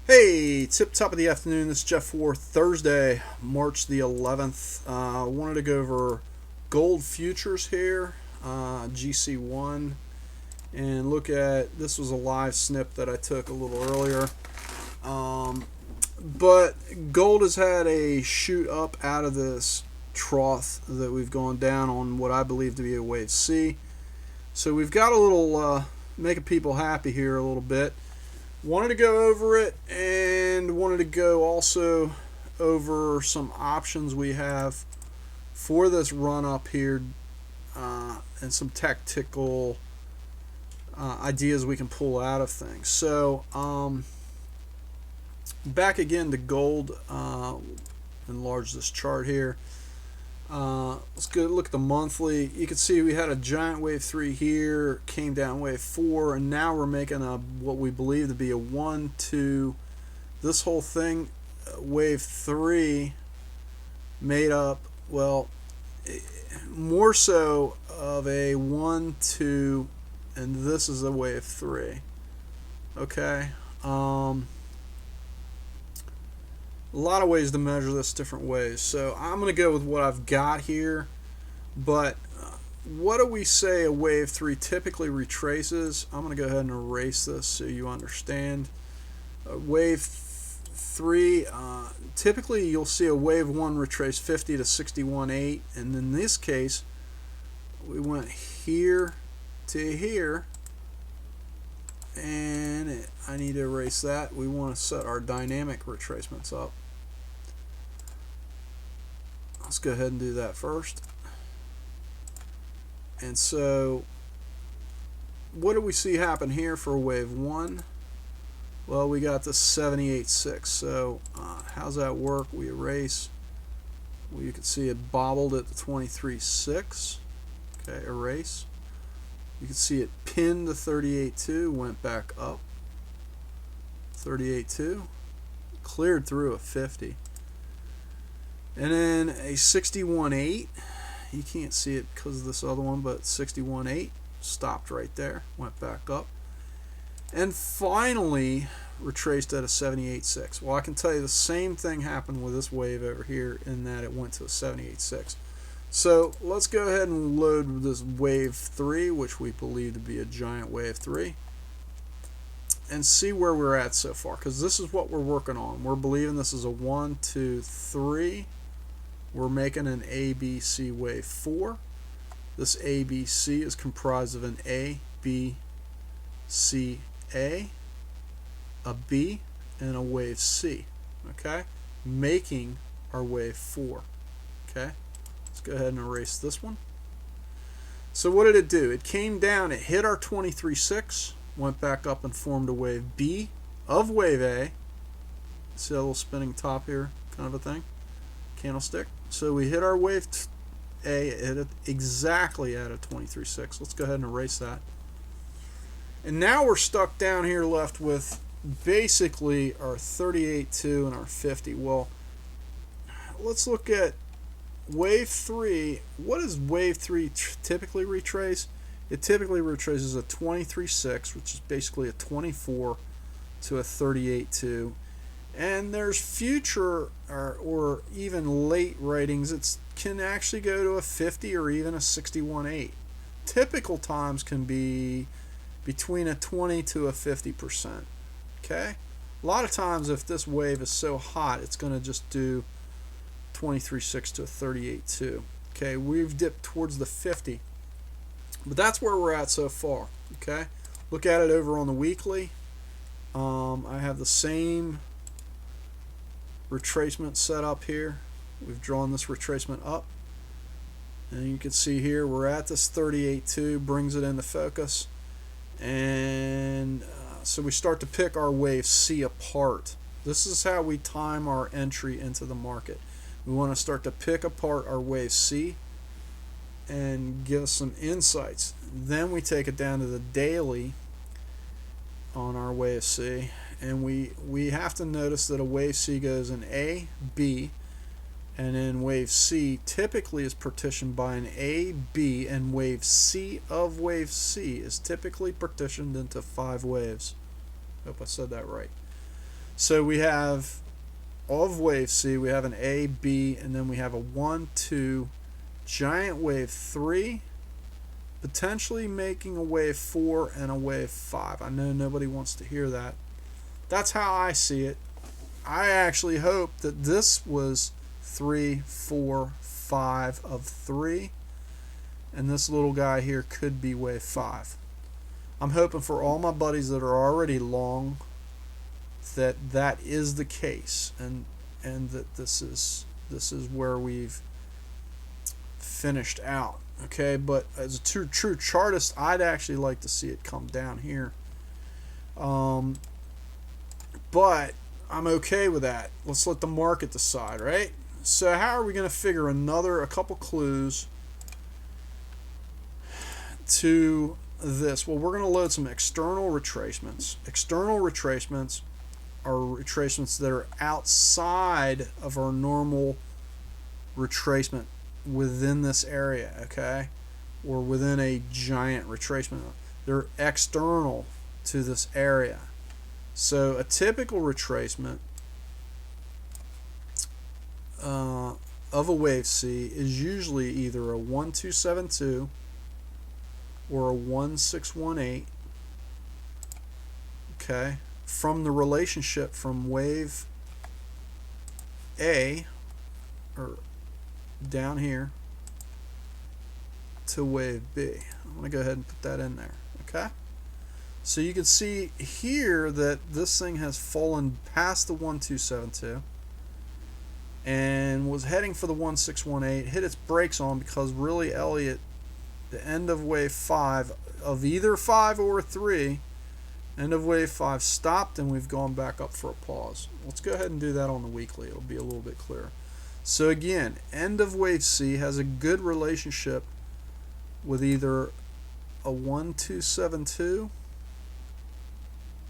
Hey, tip top of the afternoon. This is Jeff for Thursday, March the 11th. Wanted to go over gold futures here, GC1, and look at this was a live snip that I took a little earlier. But gold has had a shoot up out of this trough that we've gone down on what I believe to be a wave C. So we've got a little making people happy here a little bit. Wanted to go over it and wanted to go also over some options we have for this run up here and some tactical ideas we can pull out of things. So back again to gold. Enlarge this chart here. Let's go look at the monthly. You can see we had a giant wave 3 here, came down wave 4, and now we're making a what we believe to be a 1, 2. This whole thing, wave 3, made up, well, more so of a 1, 2, and this is a wave 3. Okay. A lot of ways to measure this different ways. So I'm going to go with what I've got here. But what do we say a wave 3 typically retraces? I'm going to go ahead and erase this so you understand. Wave 3, typically you'll see a wave 1 retrace 50 to 61.8. And in this case, we went here to here. And I need to erase that. We want to set our dynamic retracements up. Let's go ahead and do that first. And so what do we see happen here for wave 1? Well, we got the 78.6. So how's that work? We erase. Well, you can see it bobbled at the 23.6. Okay, erase. You can see it pinned to 38.2, went back up. 38.2, cleared through a 50. And then a 61.8, you can't see it because of this other one, but 61.8 stopped right there, went back up. And finally retraced at a 78.6. Well, I can tell you the same thing happened with this wave over here in that it went to a 78.6. So let's go ahead and load this wave 3, which we believe to be a giant wave 3, and see where we're at so far, because this is what we're working on. We're believing this is a 1, 2, 3. We're making an ABC wave 4. This ABC is comprised of an A, B, C, A, B, and a wave C. Okay, making our wave 4. Okay, let's go ahead and erase this one. So what did it do? It came down, it hit our 23.6, went back up and formed a wave B of wave A. See a little spinning top here, kind of a thing, candlestick. So we hit our wave A, hit it exactly at a 23.6. Let's go ahead and erase that. And now we're stuck down here left with basically our 38.2 and our 50. Well, let's look at wave 3. What does wave 3 typically retrace? It typically retraces a 23.6, which is basically a 24, to a 38.2. And there's future or even late writings it can actually go to a 50 or even a 61.8. Typical times can be between a 20 to a 50%. Okay? A lot of times if this wave is so hot, it's going to just do 23.6 to a 38.2. Okay, we've dipped towards the 50. But that's where we're at so far. Okay? Look at it over on the weekly. I have the same retracement set up here. We've drawn this retracement up, and you can see here we're at this 38.2, brings it into focus, and so we start to pick our wave C apart. This is how we time our entry into the market. We want to start to pick apart our wave C and give us some insights. Then we take it down to the daily on our wave C, and we have to notice that a wave C goes in A, B, and then wave C typically is partitioned by an A, B, and wave C of wave C is typically partitioned into 5 waves. Hope I said that right. So we have of wave C, we have an A, B, and then we have a 1, 2, giant wave 3, potentially making a wave 4 and a wave 5. I know nobody wants to hear that. That's how I see it. I actually hope that this was 3, 4, 5 of 3, and this little guy here could be wave 5. I'm hoping for all my buddies that are already long that that is the case, and that this is where we've finished out. Okay, but as a true chartist, I'd actually like to see it come down here. But I'm okay with that. Let's let the market decide, right? So how are we going to figure a couple clues to this? Well, we're going to load some external retracements. External retracements are retracements that are outside of our normal retracement within this area, okay? Or within a giant retracement. They're external to this area. So a typical retracement of a wave C is usually either a 1272 or a 1618, okay, from the relationship from wave A, or down here, to wave B. I'm going to go ahead and put that in there, okay? So you can see here that this thing has fallen past the 1272 and was heading for the 1618, hit its brakes on because really Elliott, the end of wave 5 of either 5 or 3, end of wave 5 stopped, and we've gone back up for a pause. Let's go ahead and do that on the weekly. It'll be a little bit clearer. So again, end of wave C has a good relationship with either a 1272.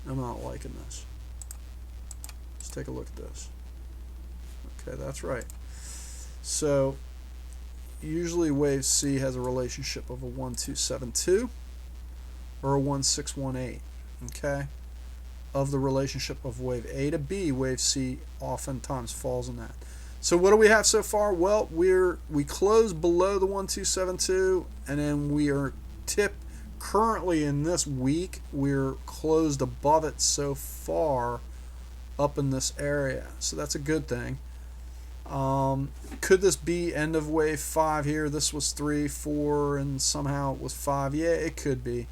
I'm not liking this. Let's take a look at this. Okay, that's right. So usually wave C has a relationship of a 1272 or a 1618, okay? Of the relationship of wave A to B, wave C oftentimes falls in that. So what do we have so far? Well, we closed below the 1272, and then we are tipped. Currently in this week, we're closed above it so far up in this area. So that's a good thing. Could this be end of wave 5 here? This was 3, 4, and somehow it was 5. Yeah, it could be.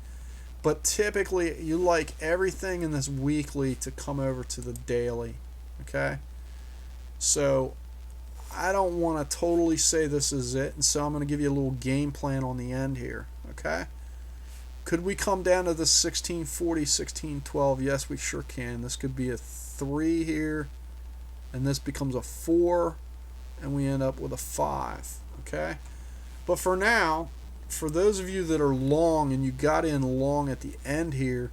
But typically, you like everything in this weekly to come over to the daily. Okay? So I don't want to totally say this is it, and so I'm going to give you a little game plan on the end here. Okay? Could we come down to the 1640, 1612? Yes, we sure can. This could be a 3 here, and this becomes a 4, and we end up with a 5. Okay? But for now, for those of you that are long and you got in long at the end here,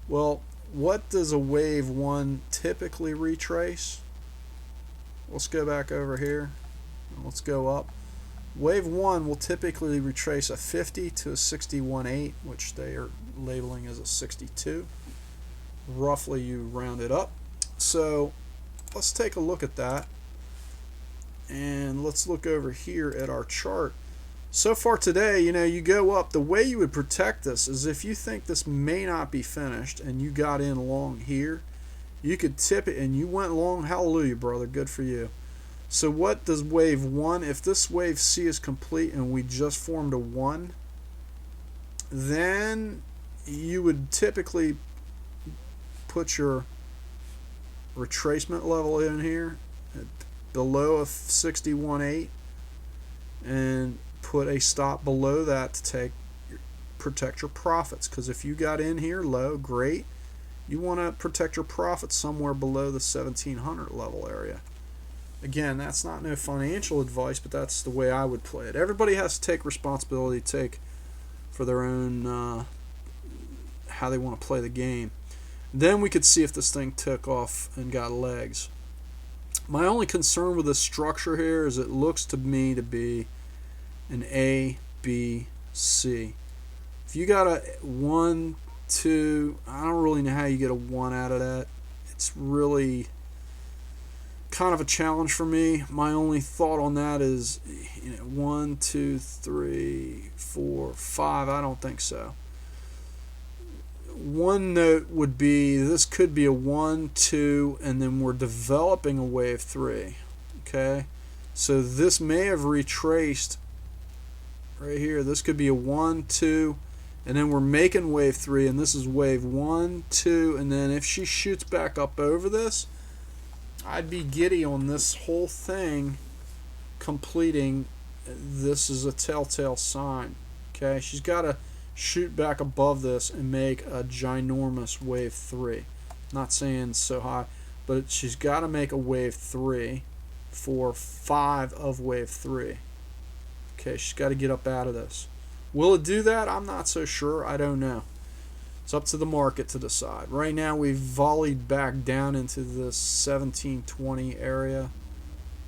well, what does a wave 1 typically retrace? Let's go back over here. Let's go up. Wave 1 will typically retrace a 50 to a 61.8, which they are labeling as a 62. Roughly, you round it up. So let's take a look at that. And let's look over here at our chart. So far today, you go up. The way you would protect this is if you think this may not be finished and you got in long here, you could tip it and you went long. Hallelujah, brother. Good for you. So what does wave 1, if this wave C is complete and we just formed a 1, then you would typically put your retracement level in here at below a 61.8 and put a stop below that to protect your profits. Because if you got in here low, great. You want to protect your profits somewhere below the 1700 level area. Again, that's not no financial advice, but that's the way I would play it. Everybody has to take responsibility, take for their own how they want to play the game. Then we could see if this thing took off and got legs. My only concern with this structure here is it looks to me to be an A, B, C. If you got a 1, 2, I don't really know how you get a 1 out of that. It's really kind of a challenge for me. My only thought on that is, 1, 2, 3, 4, 5. I don't think so. One note would be this could be a 1, 2, and then we're developing a wave 3. Okay, so this may have retraced right here. This could be a 1, 2, and then we're making wave 3, and this is wave 1, 2, and then if she shoots back up over this, I'd be giddy on this whole thing completing. This is a telltale sign. Okay, she's got to shoot back above this and make a ginormous wave 3. Not saying so high, but she's got to make a wave 3 for 5 of wave 3. Okay, she's got to get up out of this. Will it do that? I'm not so sure. I don't know. It's up to the market to decide. Right now we've volleyed back down into this 1720 area,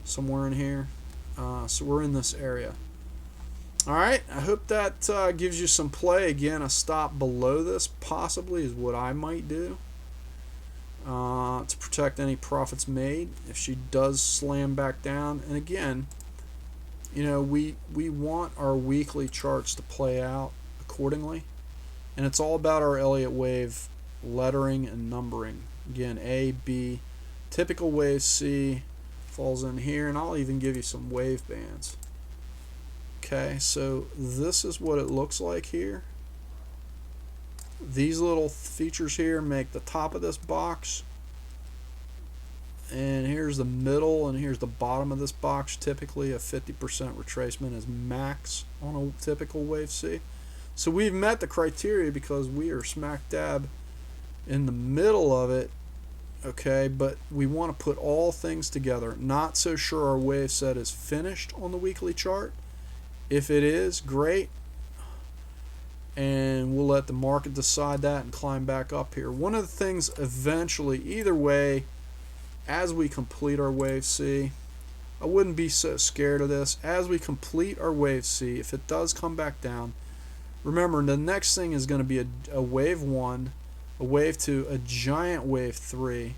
somewhere in here. So we're in this area. Alright, I hope that gives you some play. Again, a stop below this possibly is what I might do to protect any profits made if she does slam back down. And again, we want our weekly charts to play out accordingly. And it's all about our Elliott wave lettering and numbering. Again, A, B, typical wave C falls in here, and I'll even give you some wave bands. Okay, so this is what it looks like here. These little features here make the top of this box, and here's the middle, and here's the bottom of this box. Typically a 50% retracement is max on a typical wave C. So we've met the criteria because we are smack dab in the middle of it. Okay, but we want to put all things together. Not so sure our wave set is finished on the weekly chart. If it is, great, and we'll let the market decide that and climb back up here. One of the things eventually, either way, as we complete our wave C, I wouldn't be so scared of this. As we complete our wave C, if it does come back down, remember the next thing is going to be a wave 1, a wave 2, a giant wave 3,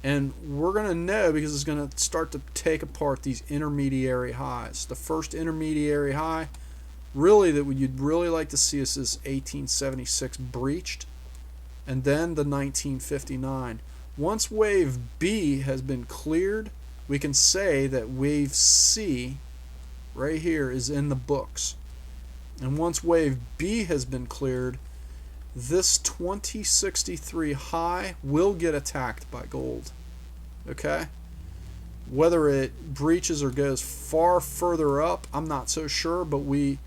and we're going to know because it's going to start to take apart these intermediary highs. The first intermediary high really that you'd really like to see is this 1876 breached, and then the 1959. Once wave B has been cleared, we can say that wave C right here is in the books. And once wave B has been cleared, this 2063 high will get attacked by gold. Okay? Whether it breaches or goes far further up, I'm not so sure, but we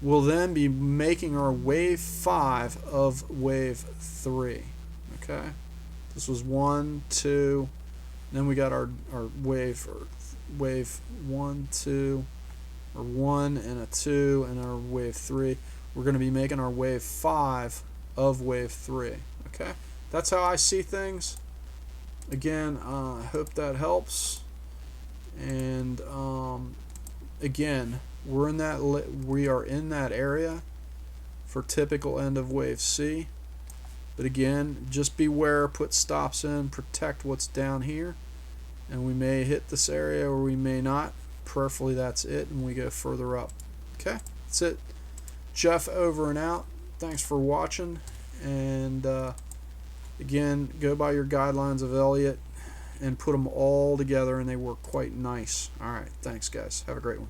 will then be making our wave 5 of wave 3. Okay? This was 1, 2, then we got our wave 1, 2, or 1 and a 2, and our wave 3. We're going to be making our wave 5 of wave 3. Okay, that's how I see things. Again, I hope that helps. And again, we are in that area for typical end of wave C. But again, just beware, put stops in, protect what's down here, and we may hit this area or we may not. Prayerfully that's it, and we go further up. Okay, that's it. Jeff over and out. Thanks for watching, and again, go by your guidelines of Elliott and put them all together, and they work quite nice. All right, thanks guys, have a great one.